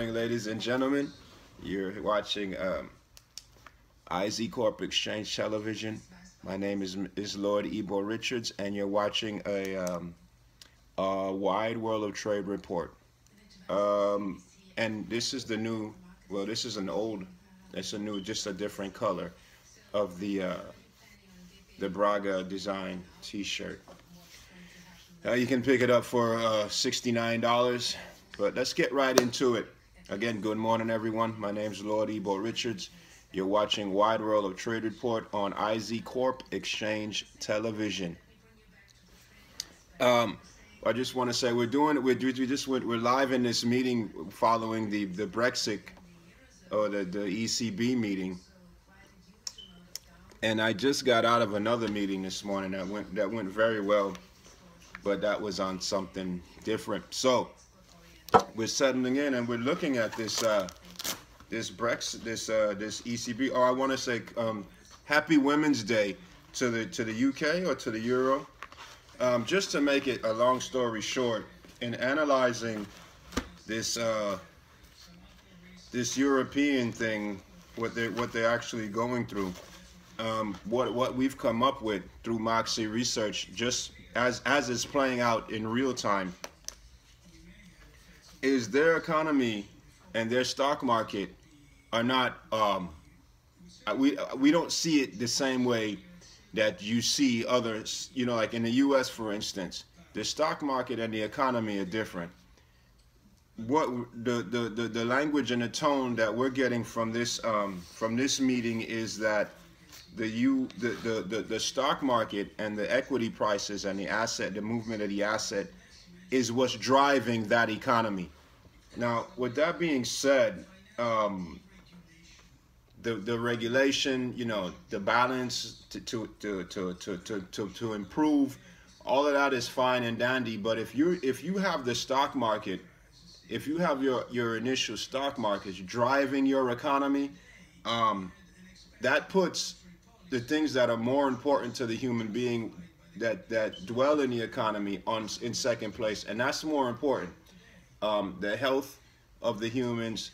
morning, ladies and gentlemen. You're watching IZ Corp Exchange Television. My name is Lord Ebo Richards, and you're watching a Wide World of Trade report. And this is the new, well, this is an old, it's a new, just a different color of the Braga design T-shirt. You can pick it up for $69, but let's get right into it. Again, good morning, everyone. My name is Lord Ebo Richards. You're watching Wide World of Trade Report on IZ Corp Exchange Television. I just want to say we're live in this meeting following the Brexit or the ECB meeting, and I just got out of another meeting this morning that went very well, but that was on something different. So we're settling in and we're looking at this Brexit, this ECB. Oh, I want to say Happy Women's Day to the UK or to the Euro. Just to make it a long story short, in analyzing this this European thing, what they're actually going through, what we've come up with through Moxie Research, just as it's playing out in real time, is their economy and their stock market are not. We don't see it the same way that you see others, you know, like in the U.S., for instance, the stock market and the economy are different. What the language and the tone that we're getting from this meeting is that the stock market and the equity prices and the movement of the asset is what's driving that economy. Now, with that being said, the regulation, you know, the balance to improve, all of that is fine and dandy. But if you have the stock market, if you have your initial stock markets driving your economy, that puts the things that are more important to the human being that dwell in the economy in second place, and that's more important. The health of the humans,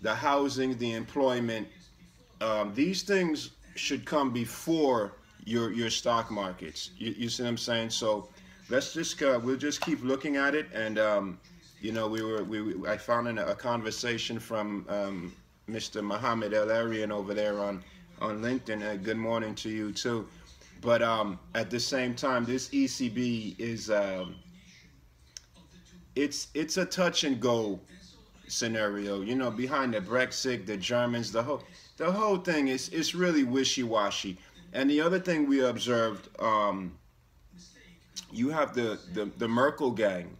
the housing, the employment. These things should come before your stock markets. You see what I'm saying? So let's just we'll just keep looking at it. And you know, I found a conversation from Mr. Mohammed El Arian over there on LinkedIn. Good morning to you too. But at the same time, this ECB is it's a touch and go scenario. You know, behind the Brexit, the Germans, the whole thing is really wishy-washy. And the other thing we observed, you have the Merkel gang,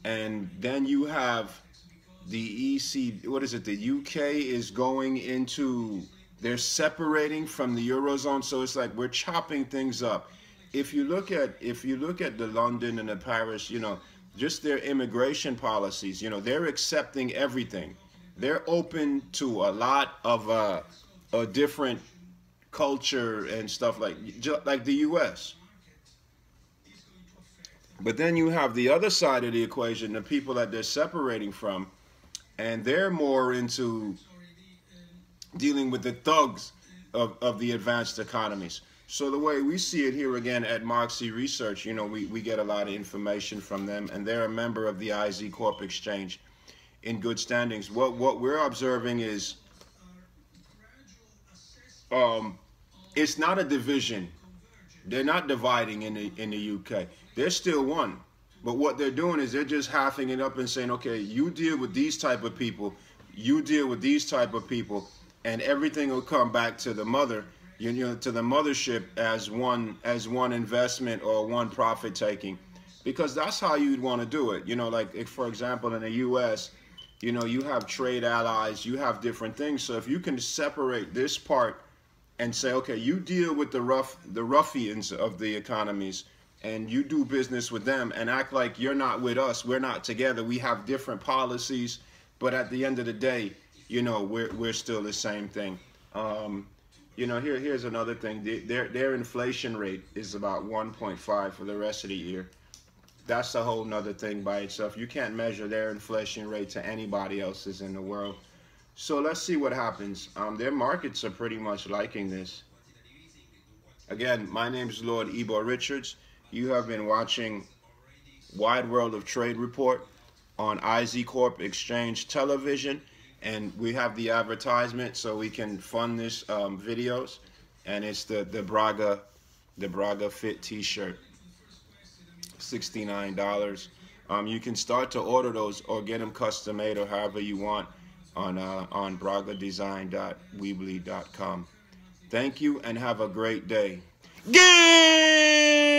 and then you have the EC. What is it? The UK is going into. They're separating from the Eurozone, so it's like we're chopping things up. If you look at the London and the Paris, you know, just their immigration policies, you know, they're accepting everything. They're open to a lot of a different culture and stuff like the U.S. But then you have the other side of the equation, the people that they're separating from, and they're more into dealing with the thugs of the advanced economies. So the way we see it here again at Moxie Research, you know, we get a lot of information from them, and they're a member of the IZ Corp Exchange in good standings. What we're observing is it's not a division. They're not dividing in the UK. They're still one. But what they're doing is they're just halving it up and saying, okay, you deal with these type of people, you deal with these type of people, and everything will come back to the mother, you know, to the mothership as one investment or one profit taking, because that's how you'd want to do it. You know, like if, for example, in the U.S., you know, you have trade allies, you have different things. So if you can separate this part and say, okay, you deal with the ruffians of the economies, and you do business with them, and act like you're not with us, we're not together, we have different policies, but at the end of the day, you know, we're still the same thing. You know, here's another thing. Their inflation rate is about 1.5 for the rest of the year. that's a whole nother thing by itself. You can't measure their inflation rate to anybody else's in the world. So let's see what happens. Their markets are pretty much liking this. Again, my name is Lord Ebo Richards. You have been watching Wide World of Trade Report on IZ Corp Exchange Television, and we have the advertisement so we can fund this videos, and it's the Braga Fit T-shirt, $69. You can start to order those or get them custom made or however you want on bragadesign.weebly.com. Thank you and have a great day. Game!